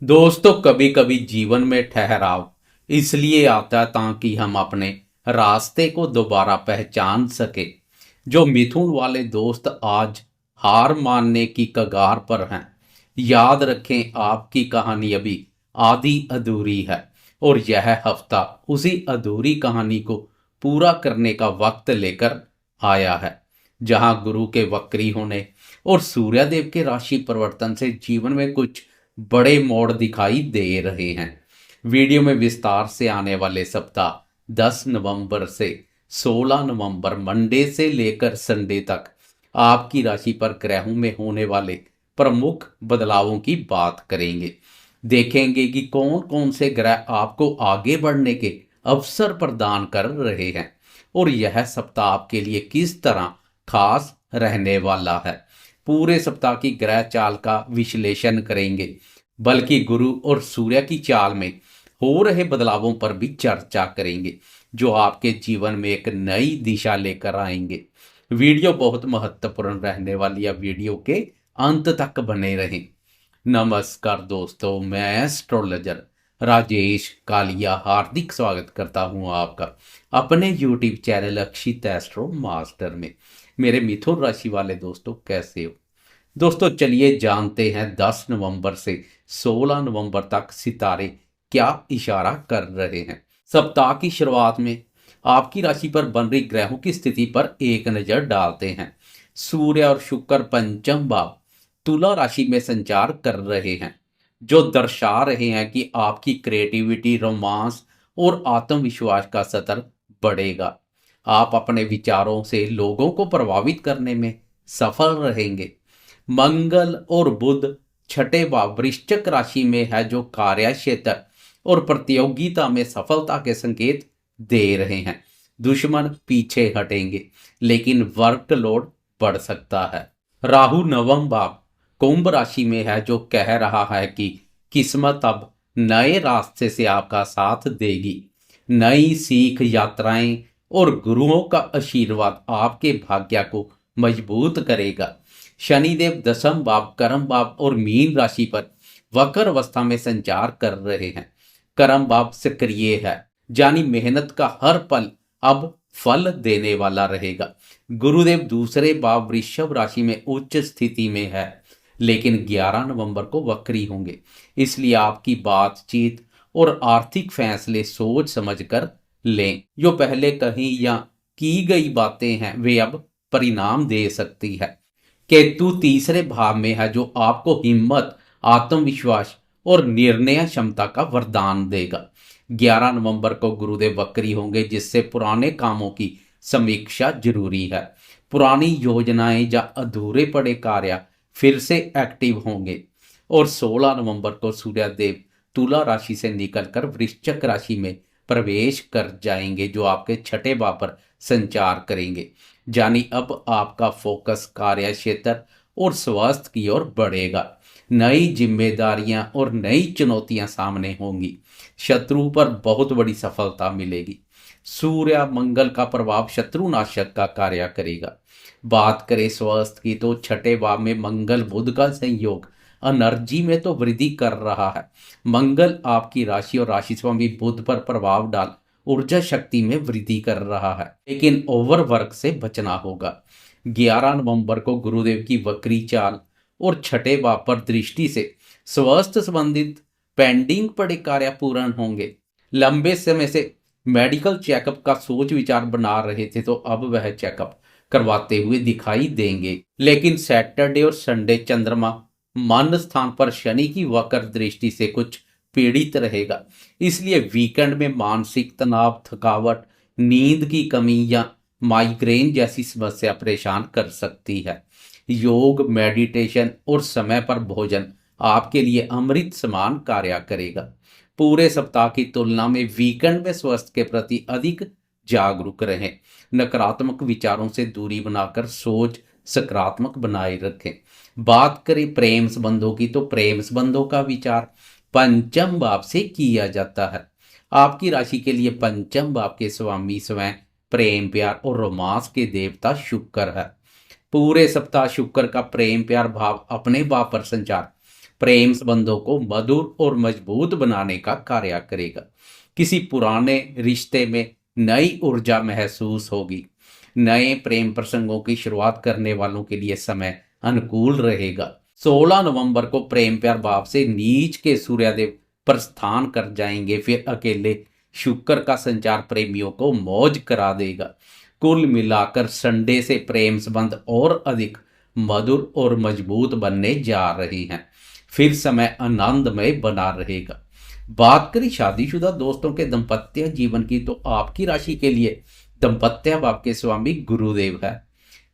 दोस्तों, कभी कभी जीवन में ठहराव इसलिए आता है ताकि हम अपने रास्ते को दोबारा पहचान सके। जो मिथुन वाले दोस्त आज हार मानने की कगार पर हैं, याद रखें आपकी कहानी अभी आधी अधूरी है। और यह हफ्ता उसी अधूरी कहानी को पूरा करने का वक्त लेकर आया है। जहां गुरु के वक्री होने और सूर्यदेव के राशि परिवर्तन से जीवन में कुछ बड़े मोड़ दिखाई दे रहे हैं। वीडियो में विस्तार से आने वाले सप्ताह 10 नवंबर से 16 नवंबर मंडे से लेकर संडे तक आपकी राशि पर ग्रहों में होने वाले प्रमुख बदलावों की बात करेंगे। देखेंगे कि कौन कौन से ग्रह आपको आगे बढ़ने के अवसर प्रदान कर रहे हैं और यह सप्ताह आपके लिए किस तरह खास रहने वाला है। पूरे सप्ताह की ग्रह चाल का विश्लेषण करेंगे, बल्कि गुरु और सूर्य की चाल में हो रहे बदलावों पर भी चर्चा करेंगे, जो आपके जीवन में एक नई दिशा लेकर आएंगे। वीडियो बहुत महत्वपूर्ण रहने वाली है, वीडियो के अंत तक बने रहें। नमस्कार दोस्तों, मैं एस्ट्रोलॉजर राजेश कालिया हार्दिक स्वागत करता हूं आपका अपने यूट्यूब चैनल अक्षित एस्ट्रो मास्टर में। मेरे मिथुन राशि वाले दोस्तों, कैसे हो? दोस्तों, चलिए जानते हैं 10 नवंबर से 16 नवंबर तक सितारे क्या इशारा कर रहे हैं। सप्ताह की शुरुआत में आपकी राशि पर बन रही ग्रहों की स्थिति पर एक नजर डालते हैं। सूर्य और शुक्र पंचम भाव तुला राशि में संचार कर रहे हैं, जो दर्शा रहे हैं कि आपकी क्रिएटिविटी, रोमांस और आत्मविश्वास का स्तर बढ़ेगा। आप अपने विचारों से लोगों को प्रभावित करने में सफल रहेंगे। मंगल और बुध छठे भाव वृश्चिक राशि में है, जो कार्य क्षेत्र और प्रतियोगिता में सफलता के संकेत दे रहे हैं। दुश्मन पीछे हटेंगे, लेकिन वर्कलोड बढ़ सकता है। राहु नवम भाव कुंभ राशि में है, जो कह रहा है कि किस्मत अब नए रास्ते से आपका साथ देगी। नई सीख, यात्राएं और गुरुओं का आशीर्वाद आपके भाग्य को मजबूत करेगा। शनिदेव दसम भाव कर्म भाव और मीन राशि पर वक्र अवस्था में संचार कर रहे हैं। कर्म भाव सक्रिय है, यानी मेहनत का हर पल अब फल देने वाला रहेगा। गुरुदेव दूसरे भाव वृषभ राशि में उच्च स्थिति में है, लेकिन 11 नवंबर को वक्री होंगे। इसलिए आपकी बातचीत और आर्थिक फैसले सोच समझकर लें। जो पहले कही या की गई बातें हैं, वे अब परिणाम दे सकती है। केतु तीसरे भाव में है, जो आपको हिम्मत, आत्मविश्वास और निर्णय क्षमता का वरदान देगा। 11 नवंबर को गुरुदेव वक्री होंगे, जिससे पुराने कामों की समीक्षा जरूरी है। पुरानी योजनाएं या अधूरे पड़े कार्य फिर से एक्टिव होंगे। और 16 नवंबर को सूर्यदेव तुला राशि से निकलकर वृश्चिक राशि में प्रवेश कर जाएंगे, जो आपके छठे भाव पर संचार करेंगे। यानी अब आपका फोकस कार्य क्षेत्र और स्वास्थ्य की ओर बढ़ेगा। नई जिम्मेदारियां और नई चुनौतियां सामने होंगी। शत्रु पर बहुत बड़ी सफलता मिलेगी। सूर्य मंगल का प्रभाव शत्रुनाशक का कार्य करेगा। बात करें स्वास्थ्य की, तो छठे भाव में मंगल बुध का संयोग एनर्जी में तो वृद्धि कर रहा है। मंगल आपकी राशि और राशि स्वामी बुध पर प्रभाव डाल ऊर्जा शक्ति में वृद्धि कर रहा है, लेकिन ओवरवर्क से बचना होगा। 11 नवंबर को गुरुदेव की वक्री चाल और छठे भाव पर दृष्टि से स्वास्थ्य संबंधित पेंडिंग पड़े कार्य पूर्ण होंगे। लंबे समय से मेडिकल चेकअप का सोच विचार बना रहे थे, तो अब वह चेकअप करवाते हुए दिखाई देंगे। लेकिन सैटरडे और संडे चंद्रमा मन स्थान पर शनि की वक्र दृष्टि से कुछ पीड़ित रहेगा। इसलिए वीकेंड में मानसिक तनाव, थकावट, नींद की कमी या माइग्रेन जैसी समस्या परेशान कर सकती है। योग, मेडिटेशन और समय पर भोजन आपके लिए अमृत समान कार्य करेगा। पूरे सप्ताह की तुलना में वीकेंड में स्वास्थ्य के प्रति अधिक जागरूक रहें। नकारात्मक विचारों से दूरी बनाकर सोच सकारात्मक बनाए रखें। बात करें प्रेम संबंधों की, तो प्रेम संबंधों का विचार पंचम भाव से किया जाता है। आपकी राशि के लिए पंचम भाव के स्वामी स्वयं प्रेम, प्यार और रोमांस के देवता शुक्र है। पूरे सप्ताह शुक्र का प्रेम प्यार भाव अपने भाव पर संचार प्रेम संबंधों को मधुर और मजबूत बनाने का कार्य करेगा। किसी पुराने रिश्ते में नई ऊर्जा महसूस होगी। नए प्रेम प्रसंगों की शुरुआत करने वालों के लिए समय अनुकूल रहेगा। 16 नवंबर को प्रेम प्यार भाव से नीच के सूर्यदेव प्रस्थान कर जाएंगे। फिर अकेले शुक्र का संचार प्रेमियों को मौज करा देगा। कुल मिलाकर संडे से प्रेम संबंध और अधिक मधुर और मजबूत बनने जा रही हैं। फिर समय आनंदमय बना रहेगा। बात करें शादीशुदा दोस्तों के दाम्पत्य जीवन की, तो आपकी राशि के लिए दाम्पत्य भाव के स्वामी गुरुदेव है।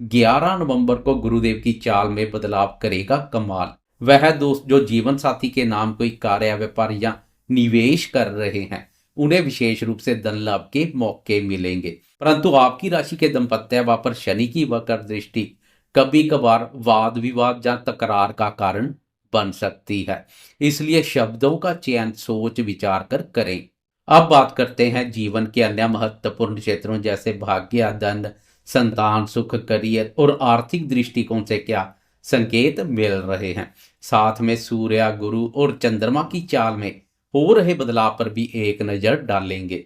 11 नवंबर को गुरुदेव की चाल में बदलाव करेगा कमाल। वह दोस्त जो जीवन साथी के नाम कोई कार्य, व्यापार या निवेश कर रहे हैं, उन्हें विशेष रूप से धन लाभ के मौके मिलेंगे। परंतु आपकी राशि के दाम्पत्य भाव पर शनि की वक्र दृष्टि कभी कभार वाद विवाद या तकरार का कारण बन सकती है। इसलिए शब्दों का चयन सोच विचार कर करें। अब बात करते हैं जीवन के अन्य महत्वपूर्ण क्षेत्रों जैसे भाग्य, धन, संतान, सुख, करियर और आर्थिक दृष्टिकोण से क्या संकेत मिल रहे हैं। साथ में सूर्य, गुरु और चंद्रमा की चाल में हो रहे बदलाव पर भी एक नजर डालेंगे।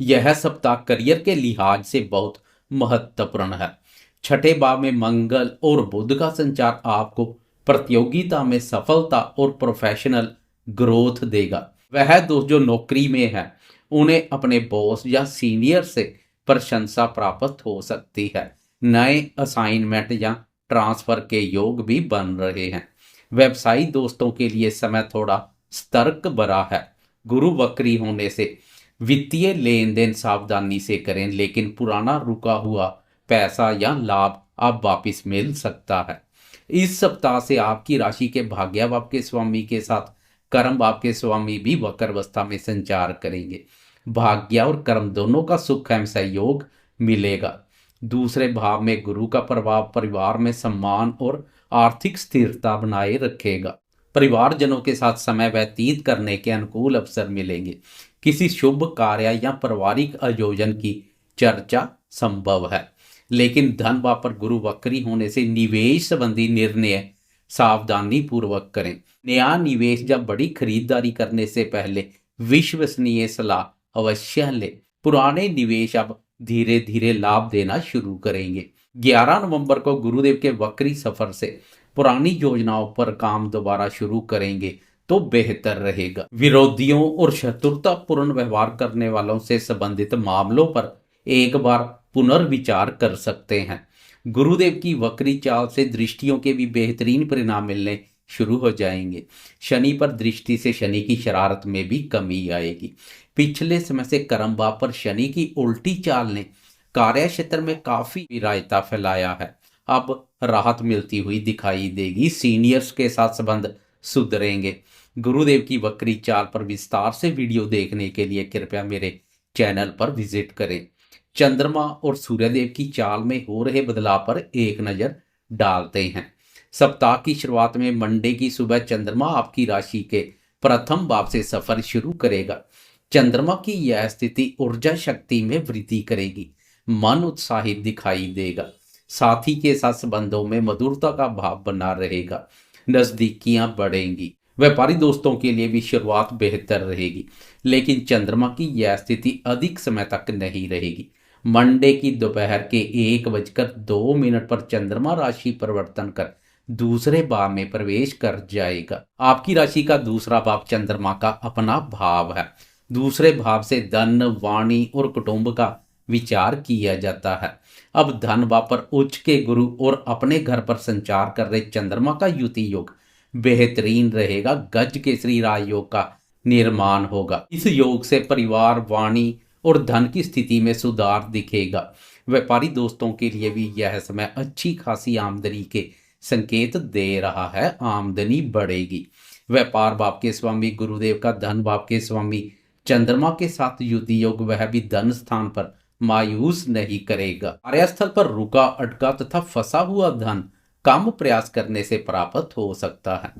यह सप्ताह करियर के लिहाज से बहुत महत्वपूर्ण है। छठे भाव में मंगल और बुध का संचार आपको प्रतियोगिता में सफलता और प्रोफेशनल ग्रोथ देगा। वह दोस्त जो नौकरी में है, उन्हें अपने बॉस या सीनियर से प्रशंसा प्राप्त हो सकती है। नए असाइनमेंट या ट्रांसफर के योग भी बन रहे हैं। व्यवसायी दोस्तों के लिए समय थोड़ा सतर्क भरा है। गुरु वक्री होने से वित्तीय लेन देन सावधानी से करें, लेकिन पुराना रुका हुआ पैसा या लाभ अब वापिस मिल सकता है। इस सप्ताह से आपकी राशि के भाग्य भाव के स्वामी के साथ कर्म भाव के स्वामी भी वक्र अवस्था में संचार करेंगे। भाग्य और कर्म दोनों का सुख एवं सहयोग मिलेगा। दूसरे भाव में गुरु का प्रभाव परिवार में सम्मान और आर्थिक स्थिरता बनाए रखेगा। परिवारजनों के साथ समय व्यतीत करने के अनुकूल अवसर मिलेंगे। किसी शुभ कार्य या पारिवारिक आयोजन की चर्चा संभव है, लेकिन धन भाव पर गुरु वक्री होने से निवेश संबंधी निर्णय सावधानी पूर्वक करें। नया निवेश या बड़ी खरीदारी करने से पहले विश्वसनीय सलाह अवश्य लें। पुराने निवेश अब धीरे धीरे लाभ देना शुरू करेंगे। 11 नवंबर को गुरुदेव के वक्री सफर से पुरानी योजनाओं पर काम दोबारा शुरू करेंगे तो बेहतर रहेगा। विरोधियों और शत्रुतापूर्ण व्यवहार करने वालों से संबंधित मामलों पर एक बार पुनर्विचार कर सकते हैं। गुरुदेव की वक्री चाल से दृष्टियों के भी बेहतरीन परिणाम मिलने शुरू हो जाएंगे। शनि पर दृष्टि से शनि की शरारत में भी कमी आएगी। पिछले समय से कर्म भाव पर शनि की उल्टी चाल ने कार्य क्षेत्र में काफी विरायता फैलाया है। अब राहत मिलती हुई दिखाई देगी। सीनियर्स के साथ संबंध सुधरेंगे। गुरुदेव की वक्री चाल पर विस्तार से वीडियो देखने के लिए कृपया मेरे चैनल पर विजिट करें। चंद्रमा और सूर्यदेव की चाल में हो रहे बदलाव पर एक नजर डालते हैं। सप्ताह की शुरुआत में मंडे की सुबह चंद्रमा आपकी राशि के प्रथम भाव से सफर शुरू करेगा। चंद्रमा की यह स्थिति ऊर्जा शक्ति में वृद्धि करेगी। मन उत्साहित दिखाई देगा। साथी के साथ संबंधों में मधुरता का भाव बना रहेगा। नजदीकियां बढ़ेंगी। व्यापारी दोस्तों के लिए भी शुरुआत बेहतर रहेगी, लेकिन चंद्रमा की यह स्थिति अधिक समय तक नहीं रहेगी। मंडे की दोपहर के 1:02 पर चंद्रमा राशि परिवर्तन कर दूसरे भाव में प्रवेश कर जाएगा। आपकी राशि का दूसरा भाव चंद्रमा का अपना भाव है। दूसरे भाव से धन, वाणी और कुटुंब का विचार किया जाता है। अब धन भाव पर उच्च के गुरु और अपने घर पर संचार कर रहे चंद्रमा का युति योग बेहतरीन रहेगा। गज केसरी राजयोग का निर्माण होगा। इस योग से परिवार, वाणी और धन की स्थिति में सुधार दिखेगा। व्यापारी दोस्तों के लिए भी यह समय अच्छी खासी आमदनी के संकेत दे रहा है। आमदनी बढ़ेगी। व्यापार भाव के स्वामी गुरुदेव का धन भाव के स्वामी चंद्रमा के साथ युति योग, वह भी धन स्थान पर मायूस नहीं करेगा। कार्यस्थल पर रुका अटका तथा फंसा हुआ धन कम प्रयास करने से प्राप्त हो सकता है।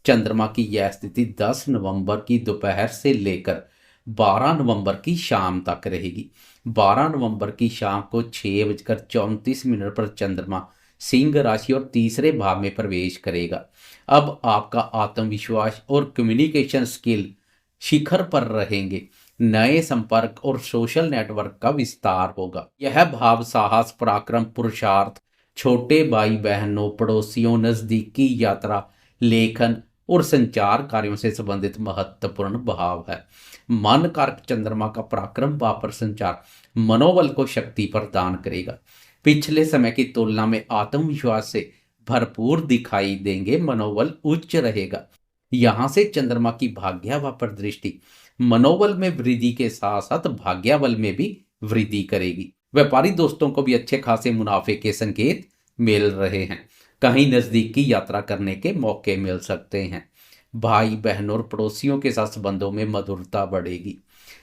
चंद्रमा की यह स्थिति 10 नवंबर की दोपहर से लेकर 12 नवंबर की शाम तक रहेगी। 12 नवंबर की शाम को 6:34 पर चंद्रमा सिंह राशि और तीसरे भाव में प्रवेश करेगा। अब आपका आत्मविश्वास और कम्युनिकेशन स्किल शिखर पर रहेंगे। नए संपर्क और सोशल नेटवर्क का विस्तार होगा। यह भाव साहस, पराक्रम, पुरुषार्थ, छोटे भाई बहनों, पड़ोसियों, नजदीकी यात्रा, लेखन और संचार कार्यों से संबंधित महत्वपूर्ण भाव है। मन कारक चंद्रमा का पराक्रम भाव पर संचार मनोबल को शक्ति प्रदान करेगा। पिछले समय की तुलना में आत्मविश्वास से भरपूर दिखाई देंगे, मनोबल उच्च रहेगा। यहां से चंद्रमा की भाग्यावा पर दृष्टि मनोबल में वृद्धि के साथ साथ भाग्याबल में भी वृद्धि करेगी। व्यापारी दोस्तों को भी अच्छे खासे मुनाफे के संकेत मिल रहे हैं। कहीं नजदीकी यात्रा करने के मौके मिल सकते हैं। भाई बहनों और पड़ोसियों के साथ संबंधों में मधुरता बढ़ेगी।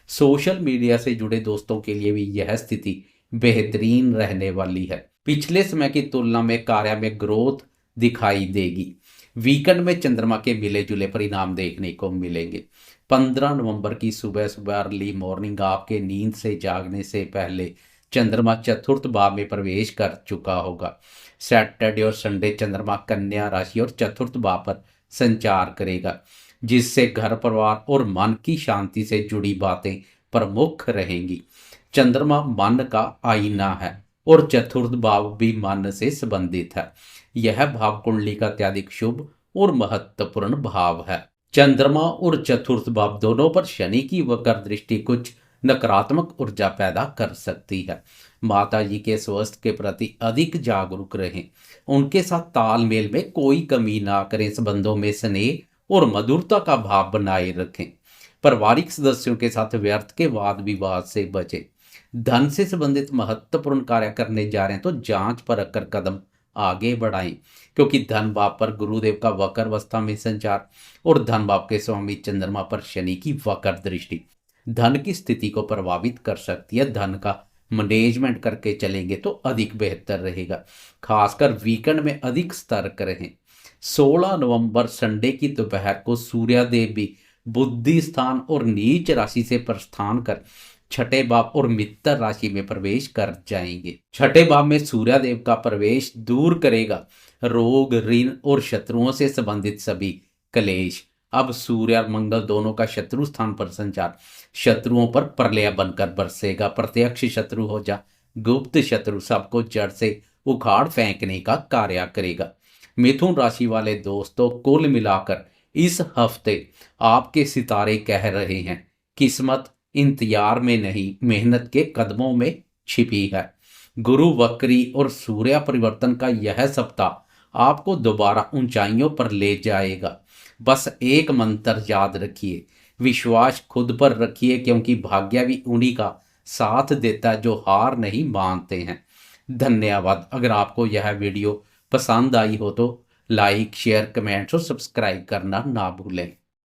सोशल मीडिया से जुड़े दोस्तों के लिए भी यह स्थिति बेहतरीन रहने वाली है। पिछले समय की तुलना में कार्य में ग्रोथ दिखाई देगी। वीकेंड में चंद्रमा के मिले जुले परिणाम देखने को मिलेंगे। 15 नवंबर की सुबह सुबह अर्ली मॉर्निंग आपके नींद से जागने से पहले चंद्रमा चतुर्थ भाव में प्रवेश कर चुका होगा। सैटरडे और संडे चंद्रमा कन्या राशि और चतुर्थ भाव पर संचार करेगा, जिससे घर परिवार और मन की शांति से जुड़ी बातें प्रमुख रहेंगी। चंद्रमा मन का आईना है और चतुर्थ भाव भी मन से संबंधित है। यह भाव कुंडली का अत्यधिक शुभ और महत्वपूर्ण भाव है। चंद्रमा और चतुर्थ भाव दोनों पर शनि की वक्र दृष्टि कुछ नकारात्मक ऊर्जा पैदा कर सकती है। माता जी के स्वास्थ्य के प्रति अधिक जागरूक रहें। उनके साथ तालमेल में कोई कमी ना करें। संबंधों में स्नेह और मधुरता का भाव बनाए रखें। पारिवारिक सदस्यों के साथ व्यर्थ के वाद विवाद से बचें। धन से संबंधित महत्वपूर्ण कार्य करने जा रहे हैं तो जांच परख कर कदम आगे बढ़ाएं, क्योंकि धन भाव पर गुरुदेव का वक्र अवस्था में संचार और धन भाव के स्वामी चंद्रमा पर शनि की वक्र दृष्टि धन की स्थिति को प्रभावित कर सकती है। धन का मैनेजमेंट करके चलेंगे तो अधिक बेहतर रहेगा। खासकर वीकेंड में अधिक सतर्क रहें। 16 नवंबर संडे की दोपहर को सूर्यदेव भी बुद्धि स्थान और नीच राशि से प्रस्थान कर छठे भाव और मित्र राशि में प्रवेश कर जाएंगे। छठे भाव में सूर्यदेव का प्रवेश दूर करेगा रोग, ऋण और शत्रुओं से संबंधित सभी क्लेश। अब सूर्य और मंगल दोनों का शत्रु स्थान पर संचार शत्रुओं पर प्रलय बनकर बरसेगा। प्रत्यक्ष शत्रु हो जा गुप्त शत्रु सबको जड़ से उखाड़ फेंकने का कार्य करेगा। मिथुन राशि वाले दोस्तों, कुल मिलाकर इस हफ्ते आपके सितारे कह रहे हैं किस्मत इंतजार में नहीं, मेहनत के कदमों में छिपी है। गुरु वक्री और सूर्य परिवर्तन का यह सप्ताह आपको दोबारा ऊंचाइयों पर ले जाएगा। बस एक मंत्र याद रखिए, विश्वास खुद पर रखिए, क्योंकि भाग्य भी उन्हीं का साथ देता है जो हार नहीं मानते हैं। धन्यवाद। अगर आपको यह वीडियो पसंद आई हो तो लाइक, शेयर, कमेंट्स और सब्सक्राइब करना ना भूलें।